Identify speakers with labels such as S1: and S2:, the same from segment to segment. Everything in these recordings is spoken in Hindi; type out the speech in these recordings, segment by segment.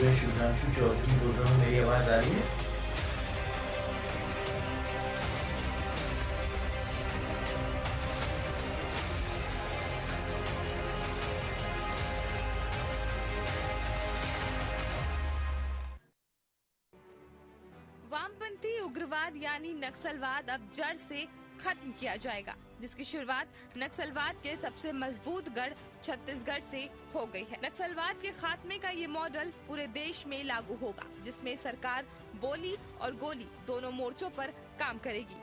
S1: मैं शुभांशु चौधरी बोल रहा हूँ। मेरी आवाज आ रही है?
S2: वामपंथी उग्रवाद यानी नक्सलवाद अब जड़ से खत्म किया जाएगा, जिसकी शुरुआत नक्सलवाद के सबसे मजबूत गढ़ छत्तीसगढ़ से हो गई है। नक्सलवाद के खात्मे का ये मॉडल पूरे देश में लागू होगा, जिसमें सरकार बोली और गोली दोनों मोर्चों पर काम करेगी।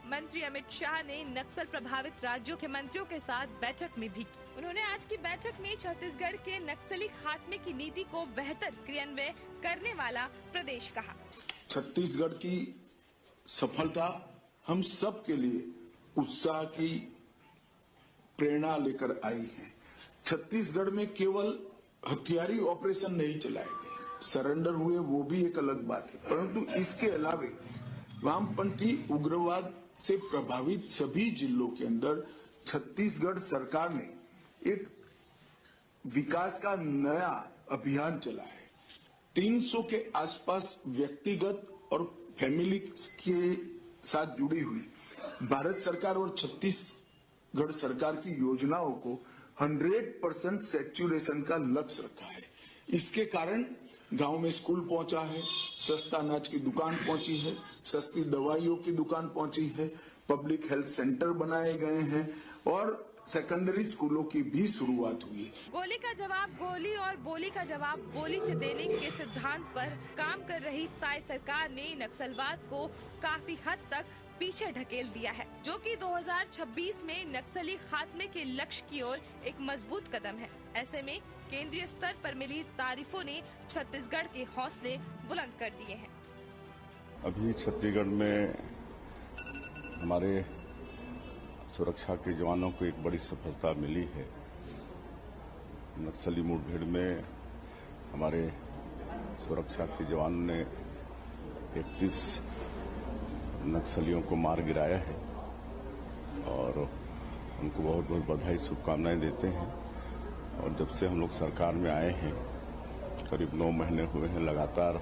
S2: मंत्री अमित शाह ने नक्सल प्रभावित राज्यों के मंत्रियों के साथ बैठक में भी की। उन्होंने आज की बैठक में छत्तीसगढ़ के नक्सली खात्मे की नीति को बेहतर क्रियान्वयन करने वाला प्रदेश कहा।
S3: छत्तीसगढ़ की सफलता हम सब के लिए उत्साह की प्रेरणा लेकर आई है। छत्तीसगढ़ में केवल हथियारी ऑपरेशन नहीं चलाए गए, सरेंडर हुए वो भी एक अलग बात है, परंतु इसके अलावे वामपंथी उग्रवाद से प्रभावित सभी जिलों के अंदर छत्तीसगढ़ सरकार ने एक विकास का नया अभियान चला है। 300 के आसपास व्यक्तिगत और फैमिली के साथ जुड़ी हुई भारत सरकार और छत्तीसगढ़ सरकार की योजनाओं को 100% सैचुरेशन का लक्ष्य रखा है। इसके कारण गांव में स्कूल पहुंचा है, सस्ता अनाज की दुकान पहुंची है, सस्ती दवाइयों की दुकान पहुंची है, पब्लिक हेल्थ सेंटर बनाए गए हैं और सेकेंडरी स्कूलों की भी शुरुआत हुई।
S2: गोली का जवाब गोली और बोली का जवाब बोली से देने के सिद्धांत पर काम कर रही साई सरकार ने नक्सलवाद को काफी हद तक पीछे ढकेल दिया है, जो कि 2026 में नक्सली खात्मे के लक्ष्य की ओर एक मजबूत कदम है। ऐसे में केंद्रीय स्तर पर मिली तारीफों ने छत्तीसगढ़ के हौसले बुलंद कर दिए हैं।
S4: अभी छत्तीसगढ़ में हमारे सुरक्षा के जवानों को एक बड़ी सफलता मिली है। नक्सली मुठभेड़ में हमारे सुरक्षा के जवानों ने 31 नक्सलियों को मार गिराया है और उनको बहुत बहुत बधाई शुभकामनाएं देते हैं। और जब से हम लोग सरकार में आए हैं, करीब 9 महीने हुए हैं, लगातार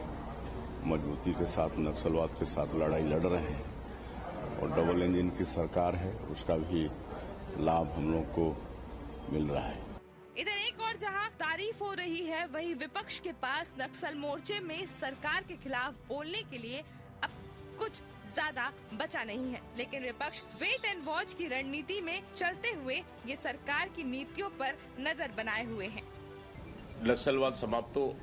S4: मजबूती के साथ नक्सलवाद के साथ लड़ाई लड़ रहे हैं और डबल इंजन की सरकार है, उसका भी लाभ हम लोग को मिल रहा है।
S2: इधर एक और जहां तारीफ हो रही है, वहीं विपक्ष के पास नक्सल मोर्चे में सरकार के खिलाफ बोलने के लिए अब कुछ ज्यादा बचा नहीं है। लेकिन विपक्ष वेट एंड वॉच की रणनीति में चलते हुए ये सरकार की नीतियों पर नजर बनाए हुए हैं।
S5: नक्सलवाद समाप्त तो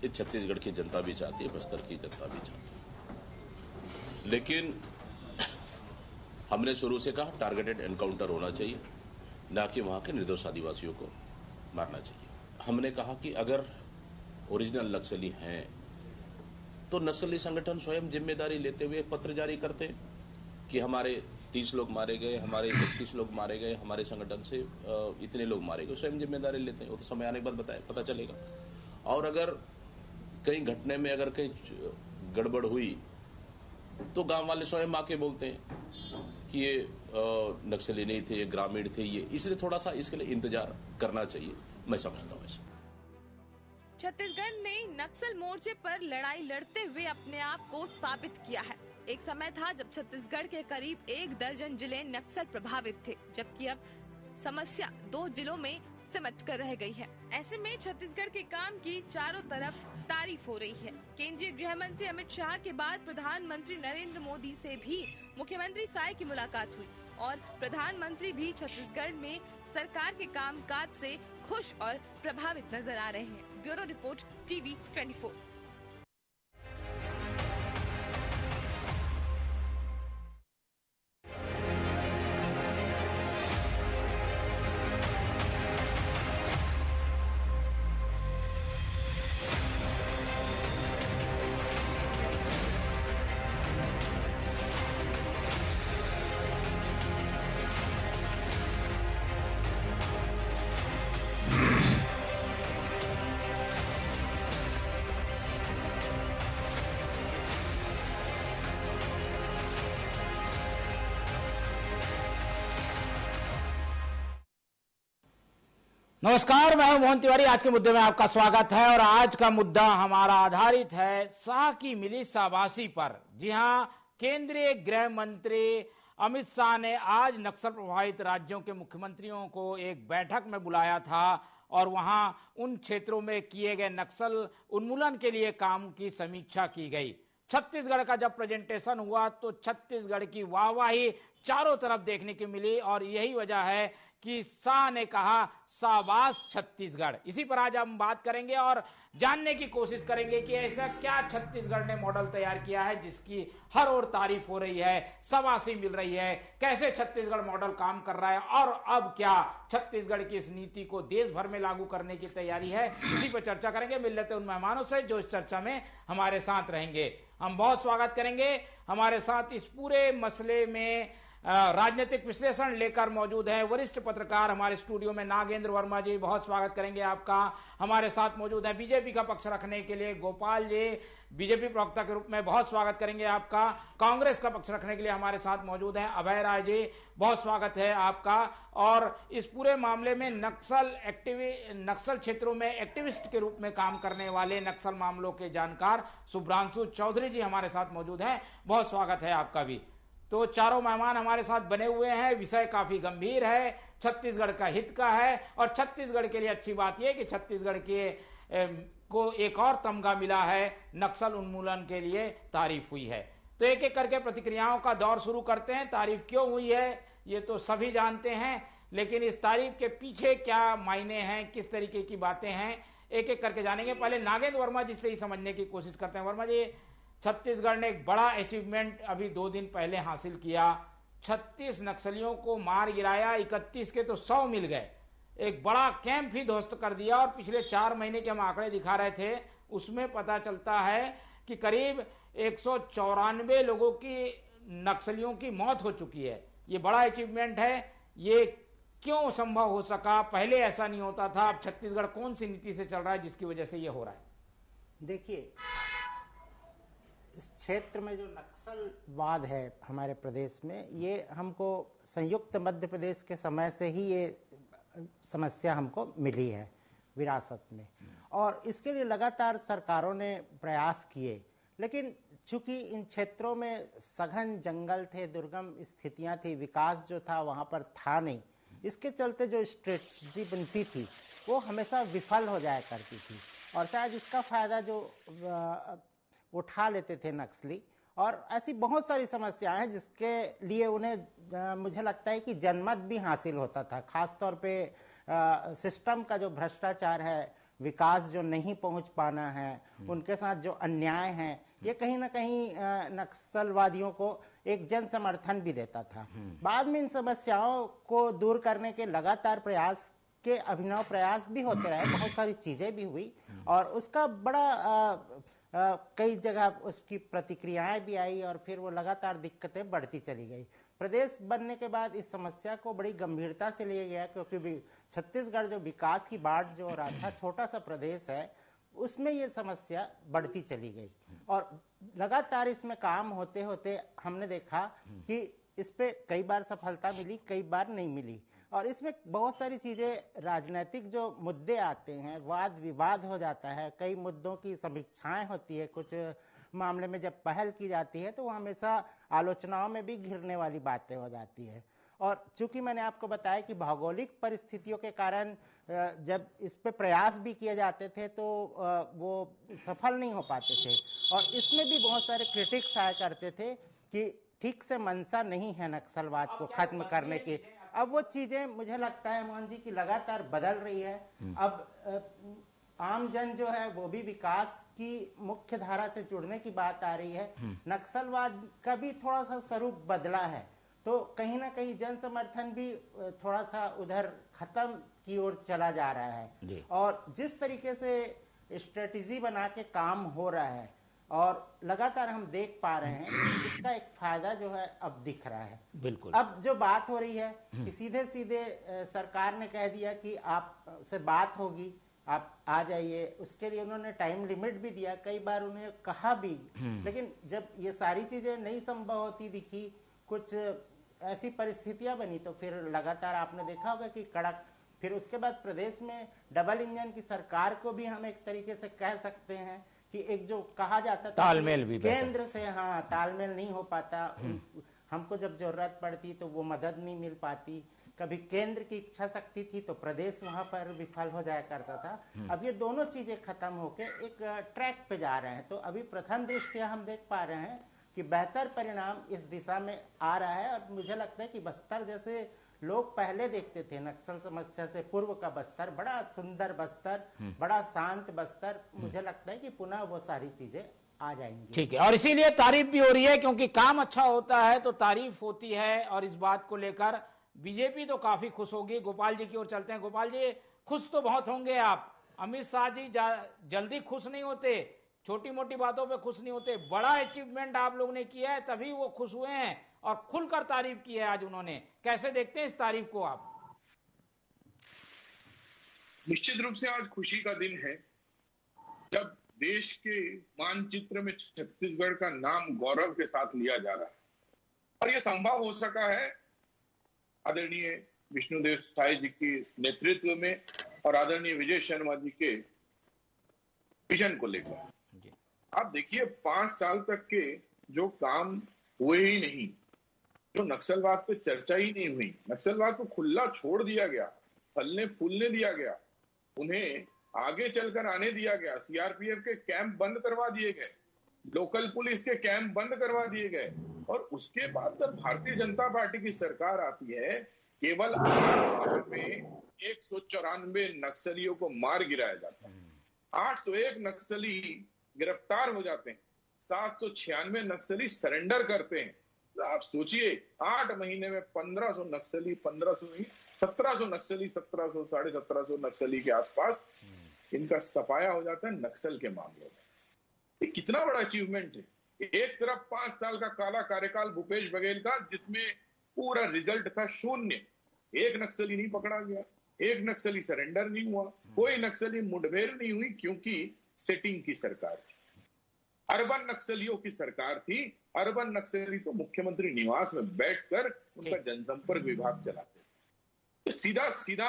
S5: इस छत्तीसगढ़ की जनता भी चाहती है, बस्तर की जनता भी चाहती है, लेकिन हमने शुरू से कहा टारगेटेड एनकाउंटर होना चाहिए, न कि वहां के निर्दोष आदिवासियों को मारना चाहिए। हमने कहा कि अगर ओरिजिनल नक्सली हैं तो नक्सली संगठन स्वयं जिम्मेदारी लेते हुए पत्र जारी करते कि हमारे 30 लोग मारे गए, हमारे 31 लोग मारे गए, हमारे संगठन से इतने लोग मारे गए, स्वयं जिम्मेदारी लेते हैं। वो तो समय आने के बाद पता चलेगा। और अगर कहीं घटने में अगर कहीं गड़बड़ हुई तो गांव वाले स्वयं आके बोलते हैं कि ये नक्सली नहीं थे, ये ग्रामीण थे, ये इसलिए थोड़ा सा इसके लिए इंतजार करना चाहिए, मैं समझता हूँ ऐसा।
S2: छत्तीसगढ़ ने नक्सल मोर्चे पर लड़ाई लड़ते हुए अपने आप को साबित किया है। एक समय था जब छत्तीसगढ़ के करीब 1 दर्जन जिले नक्सल प्रभावित थे, जबकि अब समस्या 2 जिलों में सिमट कर रह गई है। ऐसे में छत्तीसगढ़ के काम की चारों तरफ तारीफ हो रही है। केंद्रीय गृह मंत्री अमित शाह के बाद प्रधानमंत्री नरेंद्र मोदी से भी मुख्यमंत्री साय की मुलाकात हुई और प्रधानमंत्री भी छत्तीसगढ़ में सरकार के कामकाज से खुश और प्रभावित नजर आ रहे हैं। Bureau report TV 24।
S6: नमस्कार, मैं हूं मोहन तिवारी। आज के मुद्दे में आपका स्वागत है और आज का मुद्दा हमारा आधारित है शाह की मिली शाबाशी पर। जी हां, केंद्रीय गृह मंत्री अमित शाह ने आज नक्सल प्रभावित राज्यों के मुख्यमंत्रियों को एक बैठक में बुलाया था और वहां उन क्षेत्रों में किए गए नक्सल उन्मूलन के लिए काम की समीक्षा की गई। छत्तीसगढ़ का जब प्रेजेंटेशन हुआ तो छत्तीसगढ़ की वाहवाही चारों तरफ देखने की मिली और यही वजह है कि शाह ने कहा शाबाश छत्तीसगढ़। इसी पर आज हम बात करेंगे और जानने की कोशिश करेंगे कि ऐसा क्या छत्तीसगढ़ ने मॉडल तैयार किया है जिसकी हर ओर तारीफ हो रही है, शाबाशी मिल रही है। कैसे छत्तीसगढ़ मॉडल काम कर रहा है और अब क्या छत्तीसगढ़ की इस नीति को देश भर में लागू करने की तैयारी है, इसी पर चर्चा करेंगे। मिल लेते उन मेहमानों से जो इस चर्चा में हमारे साथ रहेंगे। हम बहुत स्वागत करेंगे हमारे साथ इस पूरे मसले में राजनीतिक विश्लेषण लेकर मौजूद है वरिष्ठ पत्रकार हमारे स्टूडियो में नागेंद्र वर्मा जी, बहुत स्वागत करेंगे आपका। हमारे साथ मौजूद है बीजेपी का पक्ष रखने के लिए गोपाल जी, बीजेपी प्रवक्ता के रूप में बहुत स्वागत करेंगे आपका। कांग्रेस का पक्ष रखने के लिए हमारे साथ मौजूद है अभय राय जी, बहुत स्वागत है आपका। और इस पूरे मामले में नक्सल क्षेत्रों में एक्टिविस्ट के रूप में काम करने वाले नक्सल मामलों के जानकार शुभ्रांशु चौधरी जी हमारे साथ मौजूद हैं, बहुत स्वागत है आपका भी। तो चारों मेहमान हमारे साथ बने हुए हैं। विषय काफी गंभीर है, छत्तीसगढ़ का हित का है और छत्तीसगढ़ के लिए अच्छी बात यह कि छत्तीसगढ़ के को एक और तमगा मिला है, नक्सल उन्मूलन के लिए तारीफ हुई है। तो एक एक करके प्रतिक्रियाओं का दौर शुरू करते हैं। तारीफ क्यों हुई है ये तो सभी जानते हैं, लेकिन इस तारीफ के पीछे क्या मायने हैं, किस तरीके की बातें हैं, एक एक करके जानेंगे। पहले नागेंद्र वर्मा जी से ही समझने की कोशिश करते हैं। वर्मा जी, छत्तीसगढ़ ने एक बड़ा अचीवमेंट अभी 2 दिन पहले हासिल किया। 36 नक्सलियों को मार गिराया, 31 के तो 100 मिल गए। एक बड़ा कैंप ही ध्वस्त कर दिया और पिछले 4 महीने के हम आंकड़े दिखा रहे थे, उसमें पता चलता है कि करीब 194 लोगों की नक्सलियों की मौत हो चुकी है। ये बड़ा अचीवमेंट है। ये क्यों संभव हो सका? पहले ऐसा नहीं होता था। अब छत्तीसगढ़ कौन सी नीति से चल रहा है जिसकी वजह से ये हो रहा है?
S7: देखिए, इस क्षेत्र में जो नक्सलवाद है हमारे प्रदेश में, ये हमको संयुक्त मध्य प्रदेश के समय से ही ये समस्या हमको मिली है विरासत में, और इसके लिए लगातार सरकारों ने प्रयास किए। लेकिन चूंकि इन क्षेत्रों में सघन जंगल थे, दुर्गम स्थितियां थी, विकास जो था वहाँ पर था नहीं, इसके चलते जो स्ट्रेटजी बनती थी वो हमेशा विफल हो जाया करती थी। और शायद इसका फायदा जो उठा लेते थे नक्सली, और ऐसी बहुत सारी समस्याएं हैं जिसके लिए उन्हें मुझे लगता है कि जनमत भी हासिल होता था। खास तौर पे सिस्टम का जो भ्रष्टाचार है, विकास जो नहीं पहुंच पाना है, उनके साथ जो अन्याय है, ये कहीं ना कहीं नक्सलवादियों को एक जन समर्थन भी देता था। बाद में इन समस्याओं को दूर करने के लगातार प्रयास के अभिनव प्रयास भी होते रहे, बहुत सारी चीजें भी हुई और उसका बड़ा कई जगह उसकी प्रतिक्रियाएं भी आई और फिर वो लगातार दिक्कतें बढ़ती चली गई। प्रदेश बनने के बाद इस समस्या को बड़ी गंभीरता से लिया गया, क्योंकि छत्तीसगढ़ जो विकास की बाट जो हो रहा था, छोटा सा प्रदेश है, उसमें ये समस्या बढ़ती चली गई। और लगातार इसमें काम होते होते हमने देखा कि इस पे कई बार सफलता मिली, कई बार नहीं मिली। और इसमें बहुत सारी चीजें, राजनीतिक जो मुद्दे आते हैं, वाद विवाद हो जाता है, कई मुद्दों की समीक्षाएं होती है, कुछ मामले में जब पहल की जाती है तो वो हमेशा आलोचनाओं में भी घिरने वाली बातें हो जाती है। और चूंकि मैंने आपको बताया कि भौगोलिक परिस्थितियों के कारण जब इस पे प्रयास भी किए जाते थे तो वो सफल नहीं हो पाते थे, और इसमें भी बहुत सारे क्रिटिक्स आया करते थे कि ठीक से मंशा नहीं है नक्सलवाद को खत्म करने की। अब वो चीजें मुझे लगता है मोहन जी की लगातार बदल रही है। अब आम जन जो है वो भी विकास की मुख्य धारा से जुड़ने की बात आ रही है। नक्सलवाद का भी थोड़ा सा स्वरूप बदला है, तो कहीं ना कहीं जन समर्थन भी थोड़ा सा उधर खत्म की ओर चला जा रहा है। और जिस तरीके से स्ट्रेटेजी बना के काम हो रहा है और लगातार हम देख पा रहे हैं, इसका एक फायदा जो है अब दिख रहा है।
S6: बिल्कुल।
S7: अब जो बात हो रही है कि सीधे सीधे सरकार ने कह दिया कि आप से बात होगी, आप आ जाइए, उसके लिए उन्होंने टाइम लिमिट भी दिया, कई बार उन्हें कहा भी। लेकिन जब ये सारी चीजें नहीं संभव होती दिखी, कुछ ऐसी परिस्थितियां बनी, तो फिर लगातार आपने देखा होगा कि कड़क फिर उसके बाद प्रदेश में डबल इंजन की सरकार को भी हम एक तरीके से कह सकते हैं कि एक जो कहा जाता था
S6: तालमेल भी
S7: केंद्र से तालमेल नहीं हो पाता, हमको जब जरूरत पड़ती तो वो मदद नहीं मिल पाती, कभी केंद्र की इच्छा शक्ति थी तो प्रदेश वहां पर विफल हो जाया करता था। अब ये दोनों चीजें खत्म होके एक ट्रैक पे जा रहे हैं, तो अभी प्रथम दृष्टया हम देख पा रहे हैं कि बेहतर परिणाम इस दिशा में आ रहा है। और मुझे लगता है कि बस्तर जैसे लोग पहले देखते थे नक्सल समस्या से पूर्व का बस्तर, बड़ा सुंदर बस्तर, बड़ा शांत बस्तर, मुझे लगता है कि पुनः वो सारी चीजें आ जाएंगी।
S6: ठीक है, और इसीलिए तारीफ भी हो रही है, क्योंकि काम अच्छा होता है तो तारीफ होती है, और इस बात को लेकर बीजेपी तो काफी खुश होगी। गोपाल जी की ओर चलते हैं। गोपाल जी, खुश तो बहुत होंगे आप, अमित शाह जी जल्दी खुश नहीं होते, छोटी मोटी बातों पे खुश नहीं होते, बड़ा अचीवमेंट आप लोगों ने किया है तभी वो खुश हुए हैं और खुलकर तारीफ की है आज उन्होंने। कैसे देखते हैं इस तारीफ को आप?
S8: निश्चित रूप से आज खुशी का दिन है जब देश के मानचित्र में छत्तीसगढ़ का नाम गौरव के साथ लिया जा रहा है, और यह संभव हो सका है आदरणीय विष्णुदेव साय जी के नेतृत्व में और आदरणीय विजय शर्मा जी के विजन को लेकर। आप देखिए 5 साल तक के जो काम हुए ही नहीं, जो नक्सलवाद पे चर्चा ही नहीं हुई, नक्सलवाद को खुला छोड़ दिया गया, फलने फूलने दिया गया, उन्हें आगे चलकर आने दिया गया, सीआरपीएफ के कैंप बंद करवा दिए गए, लोकल पुलिस के कैंप बंद करवा दिए गए, और उसके बाद जब भारतीय जनता पार्टी की सरकार आती है, केवल 8 माह में 194 नक्सलियों को मार गिराया जाता है, 801 नक्सली गिरफ्तार हो जाते हैं, 796 नक्सली सरेंडर करते हैं। तो आप सोचिए 8 महीने में 1500 नक्सली, 1500 नहीं 1700 नक्सली, 1700 साढ़े 1700 नक्सली के आसपास इनका सफाया हो जाता है नक्सल के मामले में। ये कितना बड़ा अचीवमेंट है। एक तरफ 5 साल का काला कार्यकाल भूपेश बघेल का, जिसमें पूरा रिजल्ट था 0, एक नक्सली नहीं पकड़ा गया, एक नक्सली सरेंडर नहीं हुआ, कोई नक्सली मुठभेड़ नहीं हुई, क्योंकि सेटिंग की सरकार थी, अर्बन नक्सलियों की सरकार थी। अर्बन नक्सली तो मुख्यमंत्री निवास में बैठकर उनका जनसंपर्क विभाग चलाते। तो सीधा सीधा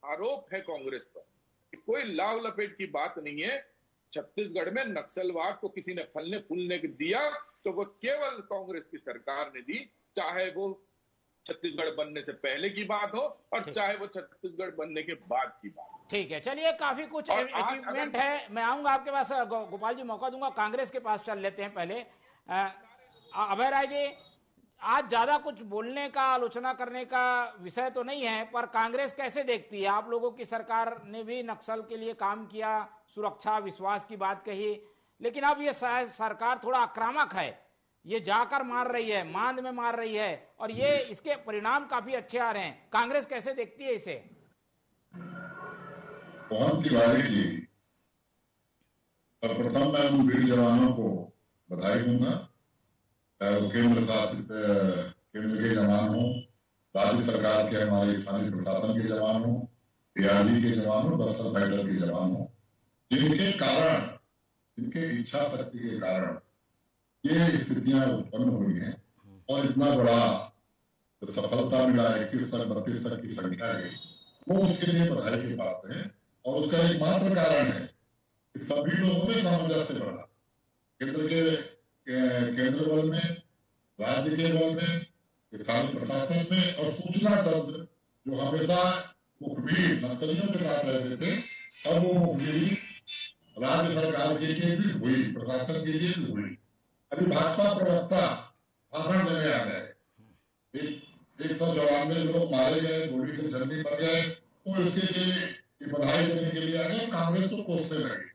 S8: आरोप है कांग्रेस पर कि कोई लाव लपेट की बात नहीं है। छत्तीसगढ़ में नक्सलवाद को किसी ने फलने फूलने के दिया तो वो केवल कांग्रेस की सरकार ने दी, चाहे वो छत्तीसगढ़ बनने से पहले की बात हो और चाहे वो छत्तीसगढ़ बनने के बाद की बात।
S6: ठीक है, चलिए, काफी कुछ अचीवमेंट है। मैं आऊंगा आपके पास, गोपाल जी मौका दूंगा, कांग्रेस के पास चल लेते हैं पहले। अभय राय जी, आज ज्यादा कुछ बोलने का, आलोचना करने का विषय तो नहीं है, पर कांग्रेस कैसे देखती है? आप लोगों की सरकार ने भी नक्सल के लिए काम किया, सुरक्षा विश्वास की बात कही, लेकिन अब ये सरकार थोड़ा आक्रामक है, ये जाकर मार रही है, मांद में मार रही है, और ये इसके परिणाम काफी अच्छे आ रहे हैं। कांग्रेस कैसे देखती है इसे?
S9: पवन तिवारी जी, प्रथम मैं उन वीर जवानों को बधाई दूंगा, चाहे वो केंद्र के जवान हो, राज्य सरकार के हमारे स्थानीय प्रशासन के जवान हो, पीआरजी के जवान हो, बस्तर फाइटर के जवान हो, जिनके कारण, जिनके इच्छा शक्ति के कारण ये स्थितियां उत्पन्न हुई हैं और इतना बड़ा जो सफलता मिला 21 तक 32 तक की संख्या है, वो उसके लिए बधाई की बात है। और उसका एकमात्र कारण है कि सभी लोगों ने सामंजस्य बढ़ा, केंद्र बल में, राज्य के बल में, स्थानीय प्रशासन में, और सूचना तंत्र जो हमेशा मुखबिर नक्सलियों के साथ रहते थे, अब वो मुखबिर राज्य सरकार के लिए भी हुई, प्रशासन के लिए भी हुई। अभी भाजपा प्रवक्ता भाषण देने आ गए, 194 लोग मारे गए, गोली से जल्दी मर गए, तो इसके लिए बधाई देने के लिए आ गए। कांग्रेस तो कोसने लगे।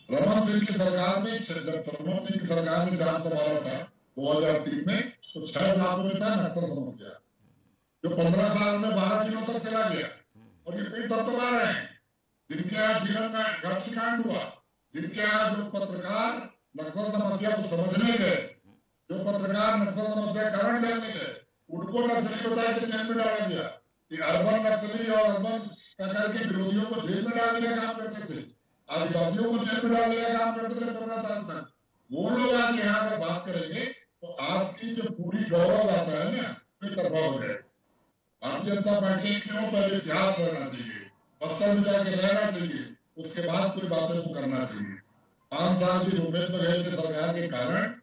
S9: रमन सिंह की सरकार में, जब रमन सिंह की सरकार में 4 मारा था 2003 में, तो 6 लाख में था नक्सल समस्या, जो 15 साल में 12 दिनों तक चला गया, और ये फिर तत्परा रहे हैं। जिनके यहाँ जीवन में घटकांड हुआ, जिनके यहाँ जो पत्रकार नक्सल समस्या को समझने गए, जो पत्रकार नक्सल समस्या कारण जानने गए, उनको नक्सली बताया कि जेल में डाला गया, कि अर्बन नक्सली और अर्बन के विरोधियों को जेल में डालने का काम करते थे, आदिवासियों को जेल में डालने का काम करते थे 15 साल तक। वो लोग आज यहाँ पर बात करेंगे तो आज की जो पूरी गौरव आता है ना, फिर तरफा हो जाए। भारतीय जनता पार्टी क्यों पहले इतिहास करना चाहिए, बस्तर में जाके रहना चाहिए, उसके बाद कोई बातों को करना चाहिए। 5 साल की भूपेश बघेल की सरकार के कारण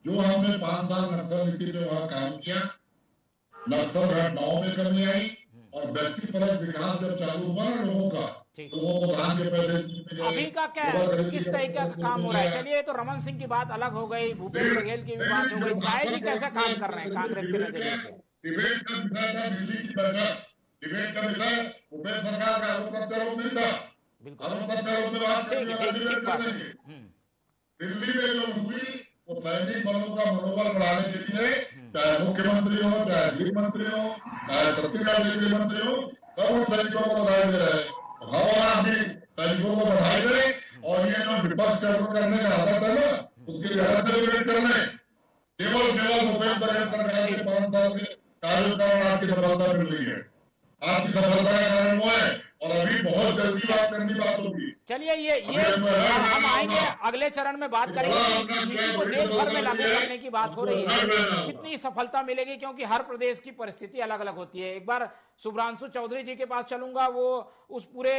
S9: जो हमने 5 साल नक्सल नीति पे वहां काम किया, नक्सल घटनाओं में कमी आई और व्यक्तिपरक विकास जब चालू हुआ ना लोगों का, लोगों को धान के पैसे
S6: अभी का क्या है, किस तरीके का काम हो रहा है? चलिए, तो रमन सिंह की बात अलग हो गई, भूपेश बघेल की भी बात हो गई, शायद ही कैसे काम कर रहे हैं कांग्रेस के नजरिए से?
S9: डिबेट का विषय था दिल्ली की बैठक, डिबेट का विषय भूपेश सरकार का आरोप प्रत्यारोप नहीं था, आरोप प्रत्यारोप में बात करेंगे। दिल्ली में जो हुई वो सैनिक बलों का मनोबल बढ़ाने के लिए, चाहे मुख्यमंत्री हो, चाहे गृह मंत्री हो, चाहे प्रतिनिधि गृह मंत्री हो, सब उन सैनिकों को बधाई दे रहे हैं। हम भी सैनिकों को बधाई दें और ये जो विपक्ष करने का आदत है ना, उसकी बेहद सेलिब्रेट कर लें। केवल भूपेश बघेल सरकार के 5 साल के कार्यकाल आपकी सफलता मिल रही है, आपकी सफलता का कारण वो है और अभी बहुत जल्दी बात होगी।
S6: चलिए, ये हम आएंगे अगले चरण में, बात करेंगे। इस नीति को देश भर में लागू करने की बात हो रही है, कितनी सफलता मिलेगी, क्योंकि हर प्रदेश की परिस्थिति अलग अलग होती है। एक बार शुभ्रांशु चौधरी जी के पास चलूंगा, वो उस पूरे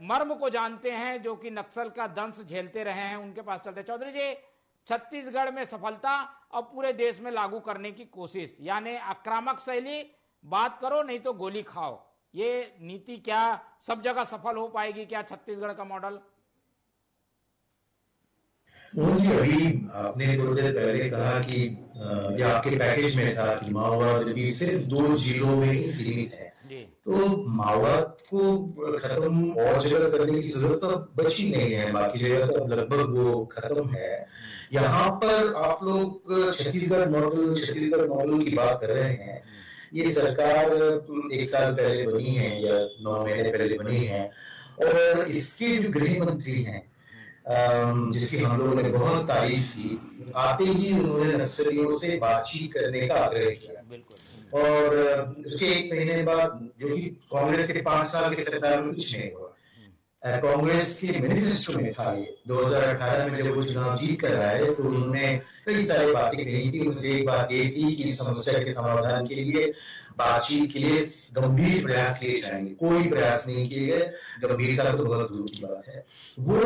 S6: मर्म को जानते हैं जो कि नक्सल का दंश झेलते रहे हैं, उनके पास चलते। चौधरी जी, छत्तीसगढ़ में सफलता, अब पूरे देश में लागू करने की कोशिश, यानी आक्रामक शैली, बात करो नहीं तो गोली खाओ, ये नीति क्या सब जगह सफल हो पाएगी क्या, छत्तीसगढ़ का मॉडल?
S1: जी, अभी आपने थोड़ी देर पहले कहा कि ये आपके पैकेज में था कि माओवाद भी सिर्फ 2 जिलों में ही सीमित है, तो माओवाद को खत्म और जगह करने की जरूरत तो बची नहीं है, बाकी जगह तो लगभग वो खत्म है। यहाँ पर आप लोग छत्तीसगढ़ मॉडल की बात कर रहे हैं। ये सरकार 1 साल पहले बनी है या 9 महीने पहले बनी है, और इसके जो गृह मंत्री हैं, जिसकी हम लोगों ने बहुत तारीफ की, आते ही उन्होंने नक्सलियों से बातचीत करने का आग्रह किया, और उसके 1 महीने बाद, जो कि कांग्रेस के 5 साल के सरकार में कुछ नहीं हुआ, कांग्रेस के मैनिफेस्टो में था ये। 2018 में जब वो चुनाव जीत कर आए तो उन्होंने कई सारी बातें कही थी, उनसे एक बात ये थी कि समस्या के समाधान के लिए, बातचीत के लिए गंभीर प्रयास किए जाएंगे। कोई प्रयास नहीं किए गए, गंभीरता तो बहुत दूर की बात है, वो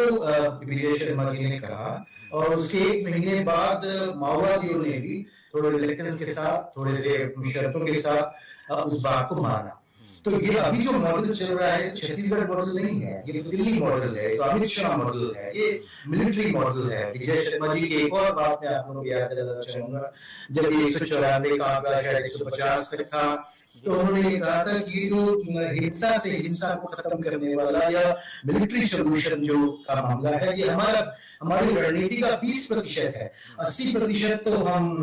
S1: विजय शर्मा जी ने कहा। और उसके 1 महीने बाद माओवादियों ने भी थोड़े रिलेक्टेंस के साथ, थोड़े से शर्तों के साथ उस बात को माना। तो ये अभी जो मॉडल चल रहा है छत्तीसगढ़ मॉडल नहीं है, ये दिल्ली मॉडल है, तो अमित शाह मॉडल है, ये मिलिट्री मॉडल है। विजय शर्मा जी की एक और बात मैं आप लोगों को याद दिलाना चाहूंगा, जब 194 का आंकड़ा शायद 150 तक था, तो उन्होंने ये कहा था कि जो हिंसा को खत्म करने वाला या मिलिट्री सोल्यूशन जो का मामला है, ये हमारी रणनीति का 20% है, 80% तो हम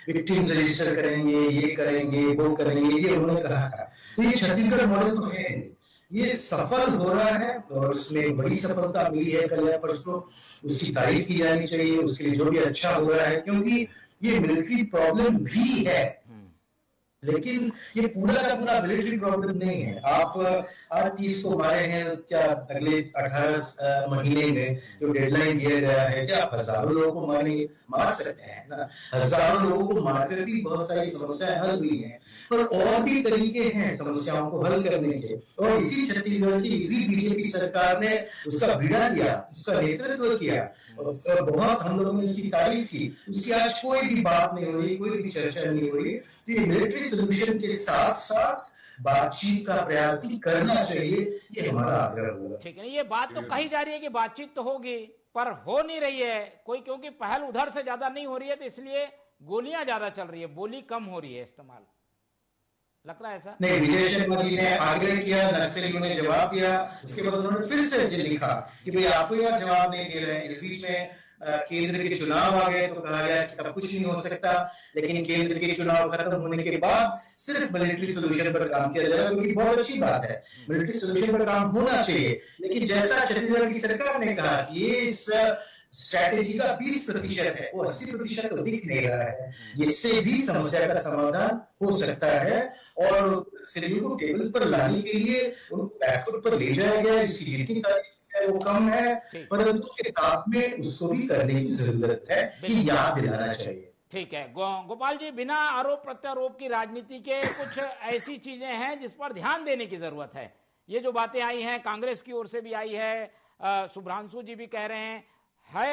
S1: विक्टिम्स रजिस्टर करेंगे, ये करेंगे, वो करेंगे, ये उन्होंने कहा था। तो ये छत्तीसगढ़ मॉडल तो है, ये सफल हो रहा है और उसमें बड़ी सफलता मिली है कल या परसों, उसकी तारीफ की जानी चाहिए, उसके लिए जो भी अच्छा हो रहा है, क्योंकि ये मिलिट्री प्रॉब्लम भी है, लेकिन ये पूरा का पूरा मिलिट्री प्रॉब्लम नहीं है। आप 30 को मारे हैं, क्या अगले 18 महीने में जो डेडलाइन दिया गया है, क्या आप हजारों लोगों को मार सकते हैं ना? हजारों लोगों को मारकर भी बहुत सारी समस्याएं हल हुई हैं, पर और भी तरीके हैं समस्याओं को हल करने के, और इसी छत्तीसगढ़ की इसी बीजेपी सरकार ने उसका बीड़ा लिया, उसका नेतृत्व किया, और बहुत हम लोगों ने उसकी तारीफ की। उसकी आज कोई भी बात नहीं हो रही, कोई भी चर्चा नहीं हो रही। तो ये मिलिट्री सोल्यूशन के साथ साथ बातचीत का प्रयास भी करना चाहिए, ये हमारा आग्रह होगा।
S6: ठीक है, ये बात तो कही जा रही है कि बातचीत तो होगी, पर हो नहीं रही है कोई, क्योंकि पहल उधर से ज्यादा नहीं हो रही है, तो इसलिए गोलियां ज्यादा चल रही है, बोली कम हो रही है इस्तेमाल, लग रहा है ऐसा?
S1: नहीं, विजय शर्मा जी ने आग्रह किया, नक्सलियों ने जवाब दिया, उसके बाद उन्होंने फिर से लिखा कि भाई आपको यार जवाब नहीं दे रहे हैं। इस बीच में केंद्र के चुनाव आ गए तो कहा गया कि तब कुछ नहीं हो सकता, लेकिन केंद्र के चुनाव खत्म होने के बाद सिर्फ मिलिट्री सोल्यूशन पर काम किया जाएगा, क्योंकि बहुत अच्छी बात है, मिलिट्री सोल्यूशन पर काम होना चाहिए। लेकिन जैसा छत्तीसगढ़ की सरकार ने कहा कि ये इस स्ट्रैटेजी का 20% है, वो 80% तो दिख नहीं रहा है। इससे भी समस्या का समाधान हो सकता है, और सिर्फ को टेबल पर लाने के लिए उनको बैकफुट पर ले जाया गया, जिसकी जितनी तारीफ है वो कम है, परंतु उसके साथ में उसको भी करने की जरूरत है, कि याद दिलाना चाहिए।
S6: ठीक है। गोपाल जी, बिना आरोप प्रत्यारोप की राजनीति के कुछ ऐसी चीजें हैं जिस पर ध्यान देने की जरूरत है। ये जो बातें आई हैं, कांग्रेस की ओर से भी आई है, शुभ्रांशु जी भी कह रहे हैं,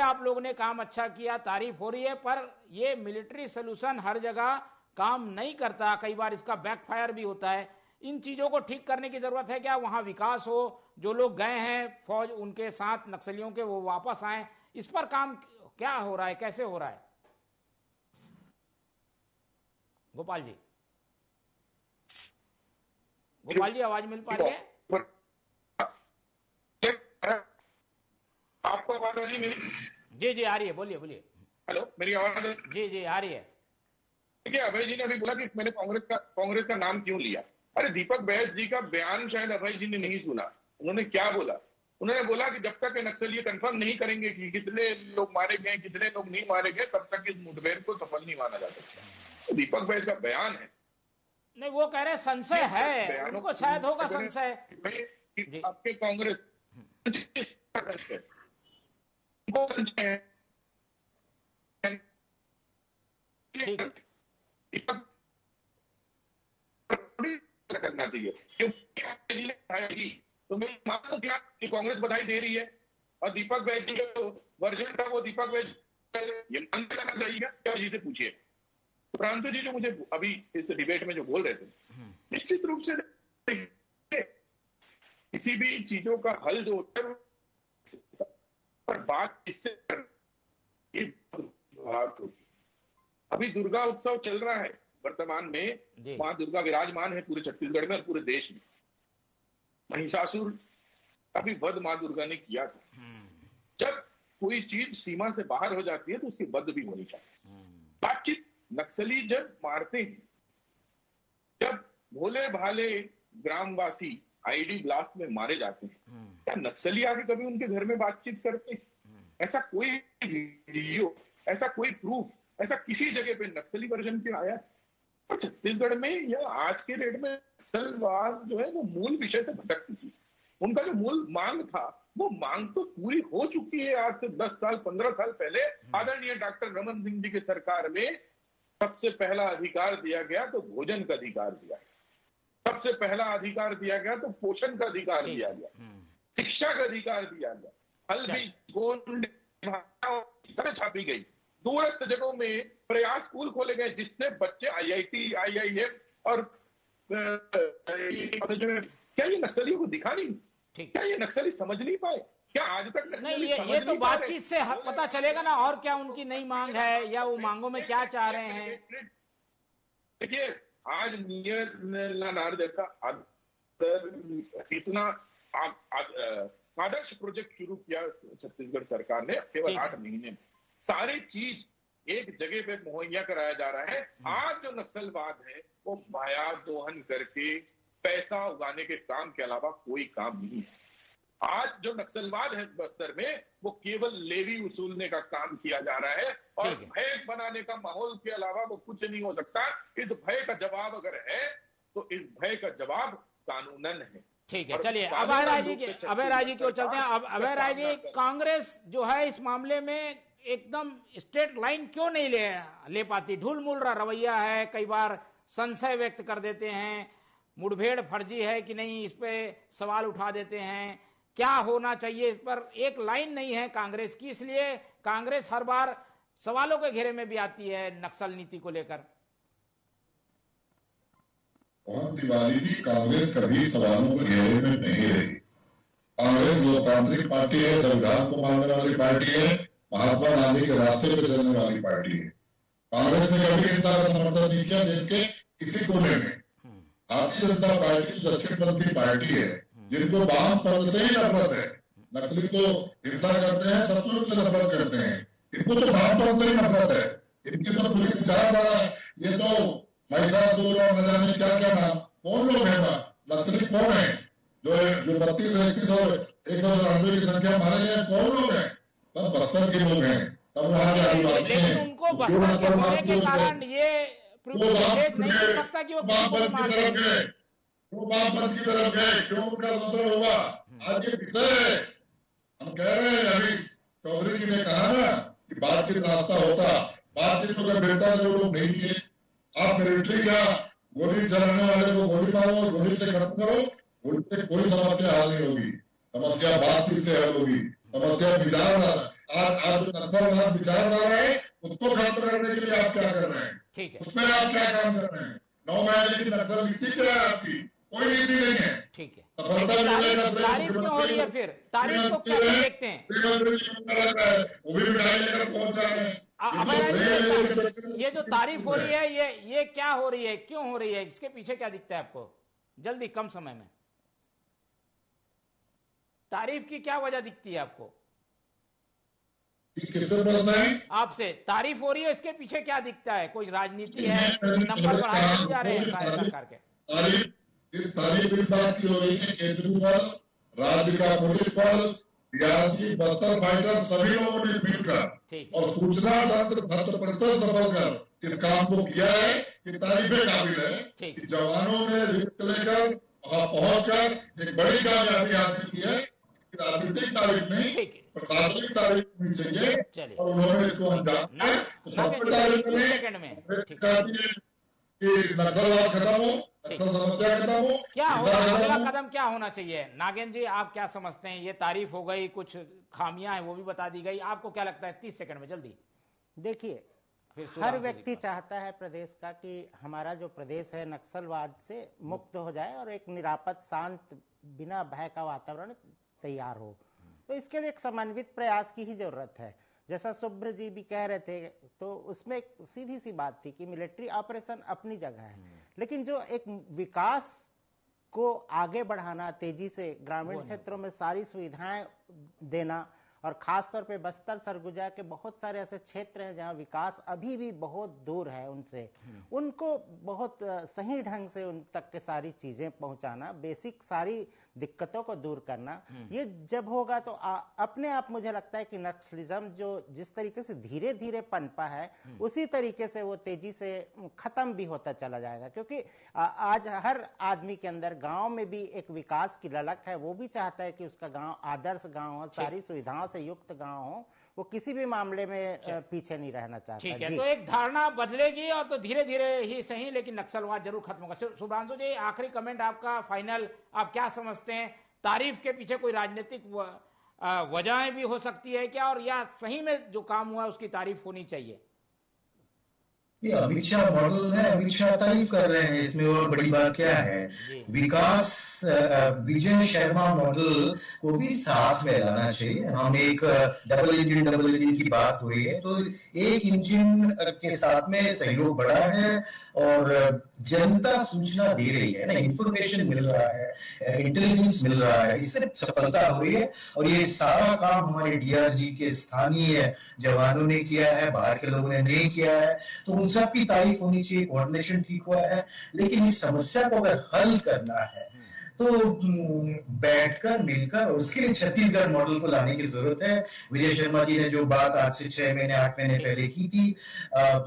S6: आप लोगों ने काम अच्छा किया, तारीफ हो रही है, पर ये मिलिट्री सोल्यूशन हर जगह काम नहीं करता, कई बार इसका बैकफायर भी होता है। इन चीजों को ठीक करने की जरूरत है क्या? वहां विकास हो, जो लोग गए हैं फौज उनके साथ नक्सलियों के, वो वापस आए, इस पर काम क्या हो रहा है, कैसे हो रहा है? गोपाल जी, आवाज मिल पा रही है?
S8: आपको आवाज आ रही है मेरी?
S6: जी आ रही है, बोलिए।
S8: हेलो, मेरी आवाज?
S6: जी आ रही है।
S8: देखिए, अभय जी ने अभी बोला कि मैंने कांग्रेस का नाम क्यों लिया। अरे दीपक बैस जी का बयान शायद अभय जी ने नहीं सुना। उन्होंने क्या बोला? उन्होंने बोला कि जब तक नक्सल ये कंफर्म नहीं करेंगे कि कितने लोग मारे गए, कितने लोग नहीं मारे गए, तब तक इस मुठभेड़ को सफल नहीं माना जा सकता। तो दीपक बैस का बयान है। संशय
S6: नहीं, वो कह रहे संशय है, उनको शायद होगा संशय।
S8: आपके कांग्रेस करना चाहिए, क्योंकि तो मैं मानता क्या कि कांग्रेस बधाई दे रही है और दीपक बैस जी का वर्जन था वो दीपक बैस ये मानते करना चाहिए क्या जी से पूछिए। प्रांतु जी जो मुझे अभी इस डिबेट में जो बोल रहे थे, निश्चित रूप से किसी भी चीजों का हल जो होता है पर बात इससे अभी दुर्गा उत्सव चल रहा है वर्तमान में, मां दुर्गा विराजमान है पूरे छत्तीसगढ़ में और पूरे देश में। महिषासुर अभी वध मां दुर्गा ने किया था। जब कोई चीज सीमा से बाहर हो जाती है तो उसकी वध भी होनी चाहिए। बातचीत नक्सली जब मारते हैं, जब भोले भाले ग्रामवासी आईडी ब्लास्ट में मारे जाते हैं, क्या नक्सली आके कभी उनके घर में बातचीत करते हैं? ऐसा कोई वीडियो, ऐसा कोई प्रूफ, ऐसा किसी जगह पे नक्सली वर्जन पे आया? और छत्तीसगढ़ में या आज के डेट में नक्सलवाद जो है वो मूल विषय से भटक चुकी है। उनका जो मूल मांग था वो मांग तो पूरी हो चुकी है। आज से 10 साल 15 साल पहले आदरणीय डॉक्टर रमन सिंह जी की सरकार में सबसे पहला अधिकार दिया गया तो भोजन का अधिकार दिया, सबसे पहला अधिकार दिया गया तो पोषण का अधिकार दिया गया, शिक्षा का अधिकार दिया गया। हल्दी गोंड छापी गई, दूरस्थ जगहों में प्रयास स्कूल खोले गए जिससे बच्चे IIT IIM और क्या ये नक्सलियों को दिखा नहीं? क्या ये नक्सली समझ नहीं पाए? क्या आज तक
S6: नहीं? ये तो बातचीत से पता चलेगा ना, और क्या उनकी नई मांग है या वो मांगों में क्या चाह रहे हैं।
S8: देखिए, आज नियर नार जैसा इतना आदर्श प्रोजेक्ट शुरू किया छत्तीसगढ़ सरकार ने केवल 8 महीने में। सारी चीज एक जगह पे मुहैया कराया जा रहा है। आज जो नक्सलवाद है वो माया दोहन करके पैसा उगाने के काम के अलावा कोई काम नहीं है। आज जो नक्सलवाद है बस्तर में वो केवल लेवी वसूलने का काम किया जा रहा है और भय बनाने का माहौल के अलावा वो कुछ नहीं हो सकता। इस भय का जवाब अगर है तो इस भय का जवाब कानूनन है।
S6: ठीक है, चलिए अभय राय जी की ओर चलते हैं। अब अभय राय जी, कांग्रेस जो है इस मामले में एकदम स्ट्रेट लाइन क्यों नहीं ले पाती? ढूलमूल रवैया है, कई बार संशय व्यक्त कर देते हैं, मुठभेड़ फर्जी है कि नहीं इस पे सवाल उठा देते हैं। क्या होना चाहिए इस पर एक लाइन नहीं है कांग्रेस की, इसलिए कांग्रेस हर बार सवालों के घेरे में भी आती है नक्सल नीति को लेकर।
S9: तिवारी जी, कांग्रेस कभी सवालों के घेरे में नहीं रही। कांग्रेस लोकतांत्रिक पार्टी है, संविधान को मानने वाली पार्टी है, महात्मा गांधी के रास्ते पर चलने वाली पार्टी है। कांग्रेस ने कभी हिंसा का समर्थन नहीं किया देश के किसी कोने में। भारतीय जनता पार्टी दक्षिणपंथी पार्टी है जिनको वामपंथ से ही नफरत है। नक्सली तो हिंसा करते हैं, शत्रु से नफरत करते हैं, इनको तो वामपंथ से ही नफरत है। इनकी तो पूरी विचारधारा, ये तो महिषासुर और न जाने क्या क्या नाम, कौन लोग हैं नक्सली? कौन है जो 32 31 और 199 की संख्या मारे गए? कौन लोग हैं? तब बस्तर के लोग हैं, तब वहां के आदिवासी हैं।
S6: उनको बस्तर के होने के कारण ये प्रिविलेज नहीं हो सकता कि वो
S9: वामपंथ की तरफ गए। क्यों उनका मतलब होगा? आज ये विषय है। हम कह रहे हैं, अभी चौधरी जी ने कहा ना कि बातचीत रास्ता होता, बातचीत को बेहतर जो लोग नहीं किए, आप मिलिट्री का गोली चलाने वाले को गोली मारो, गोली से खत्म करो, गोली से कोई समस्या हल नहीं होगी। समस्या बातचीत से हल होगी, समस्या विचार आज नक्सलवाद विचार डाल रहे हैं, उसको खत्म करने के लिए आप क्या कर रहे हैं?
S6: ठीक है,
S9: उसमें आप क्या काम कर रहे हैं? 9 महीने की नक्सल नीति क्या है आपकी? कोई नीति नहीं है।
S6: ठीक है,
S9: सफलता
S6: तारीफ क्यों हो रही है फिर? तारीफ को कैसे देखते हैं?
S9: वो भी मिठाई लेकर पहुंच रहे हैं।
S6: ये जो तारीफ हो रही है, ये क्या हो रही है, क्यों हो रही है, इसके पीछे क्या दिखता है आपको? जल्दी, कम समय में तारीफ की क्या वजह दिखती है आपको? आपसे तारीफ हो रही है, इसके पीछे क्या दिखता है? कोई राजनीति है, नंबर बढ़ाए जा रहे हैं सरकार के?
S9: तारीफ इस बात की हो रही है, केजरीवाल, राज्य का पुलिस बल, डीआरजी, बस्तर फाइटर, सभी लोगों ने मिलकर और सूचना तंत्र 70% सफल कर इस काम को किया है कि तारीफे काबिल है कि जवानों ने रिस्क लेकर वहां पहुंचकर एक बड़ी कामयाबी हासिल की है। राजनीतिक तारीफ नहीं, प्रशासनिक तारीफ होनी चाहिए और उन्होंने इसको अंजाम दिया। तो सबसे नक्सलवाद खत्म हो, नक्सल समस्या खत्म हो।
S6: क्या होगा अगला कदम, क्या होना चाहिए? नागेंद्र जी, आप क्या समझते हैं? ये तारीफ हो गई, कुछ खामियां हैं वो भी बता दी गई, आपको क्या लगता है? 30 सेकंड में जल्दी।
S7: देखिए, हर व्यक्ति चाहता है प्रदेश का कि हमारा जो प्रदेश है नक्सलवाद से मुक्त हो जाए और एक निरापद, शांत, बिना भय का वातावरण तैयार हो। तो इसके लिए एक समन्वित प्रयास की ही जरूरत है। जैसा शुभ्र जी भी कह रहे थे, तो उसमें एक सीधी सी बात थी कि मिलिट्री ऑपरेशन अपनी जगह है, लेकिन जो एक विकास को आगे बढ़ाना, तेजी से ग्रामीण क्षेत्रों में सारी सुविधाएं देना, और खासतौर पे बस्तर सरगुजा के बहुत सारे ऐसे क्षेत्र हैं जहां विकास अभी भी बहुत दूर है उनसे, उनको बहुत सही ढंग से उन तक के सारी चीजें पहुंचाना, बेसिक सारी दिक्कतों को दूर करना, ये जब होगा तो अपने आप मुझे लगता है कि नक्सलिज्म जो जिस तरीके से धीरे धीरे पनपा है, उसी तरीके से वो तेजी से खत्म भी होता चला जाएगा। क्योंकि आज हर आदमी के अंदर गांव में भी एक विकास की ललक है, वो भी चाहता है कि उसका गांव आदर्श गांव हो, सारी सुविधाओं से युक्त गांव हो, वो किसी भी मामले में पीछे नहीं रहना चाहता।
S6: ठीक है, तो एक धारणा बदलेगी और तो धीरे धीरे ही सही, लेकिन नक्सलवाद जरूर खत्म होगा। शुभ्रांशु जी, आखिरी कमेंट आपका, फाइनल, आप क्या समझते हैं? तारीफ के पीछे कोई राजनीतिक वजहें भी हो सकती है क्या, और या सही में जो काम हुआ है उसकी तारीफ होनी चाहिए?
S1: ये अमित शाह मॉडल है, अमित शाह तारीफ कर रहे हैं, इसमें और बड़ी बात क्या है? विकास विजय शर्मा मॉडल को भी साथ में लाना चाहिए। हम एक डबल इंजन की बात हो रही है, तो एक इंजन के साथ में सहयोग बढ़ा है और जनता सूचना दे रही है ना, इंफॉर्मेशन मिल रहा है, इंटेलिजेंस मिल रहा है, इससे सफलता हो रही है। और ये सारा काम हमारे डीआरजी के स्थानीय जवानों ने किया है, बाहर के लोगों ने नहीं किया है, तो उन सब की तारीफ होनी चाहिए। कोऑर्डिनेशन ठीक हुआ है, लेकिन इस समस्या को अगर हल करना है तो बैठकर मिलकर, उसके लिए छत्तीसगढ़ मॉडल को लाने की जरूरत है। विजय शर्मा जी ने जो बात आज से 6 महीने 8 महीने पहले की थी,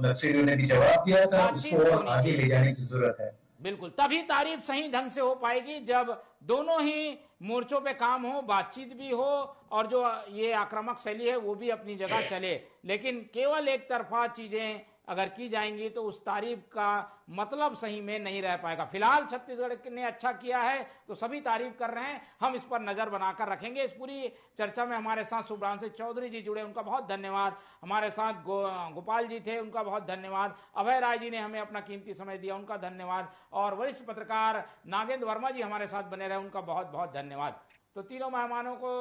S1: नक्सलियों ने भी जवाब दिया था, उसको और आगे ले जाने की जरूरत है।
S6: बिल्कुल, तभी तारीफ सही ढंग से हो पाएगी जब दोनों ही मोर्चों पे काम हो, बातचीत भी हो, और जो ये आक्रामक शैली है वो भी अपनी जगह चले। लेकिन केवल एक तरफा चीजें अगर की जाएंगी तो उस तारीफ का मतलब सही में नहीं रह पाएगा। फिलहाल छत्तीसगढ़ ने अच्छा किया है तो सभी तारीफ कर रहे हैं, हम इस पर नजर बनाकर रखेंगे। इस पूरी चर्चा में हमारे साथ शुभ्रांशु चौधरी जी जुड़े, उनका बहुत धन्यवाद। हमारे साथ गोपाल जी थे, उनका बहुत धन्यवाद। अभय राय जी ने हमें अपना कीमती समय दिया, उनका धन्यवाद। और वरिष्ठ पत्रकार नागेंद्र वर्मा जी हमारे साथ बने रहे, उनका बहुत बहुत धन्यवाद। तो तीनों मेहमानों को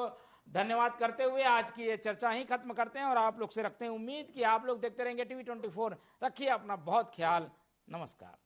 S6: धन्यवाद करते हुए आज की ये चर्चा ही खत्म करते हैं और आप लोग से रखते हैं उम्मीद कि आप लोग देखते रहेंगे टीवी 24। रखिए अपना बहुत ख्याल। नमस्कार।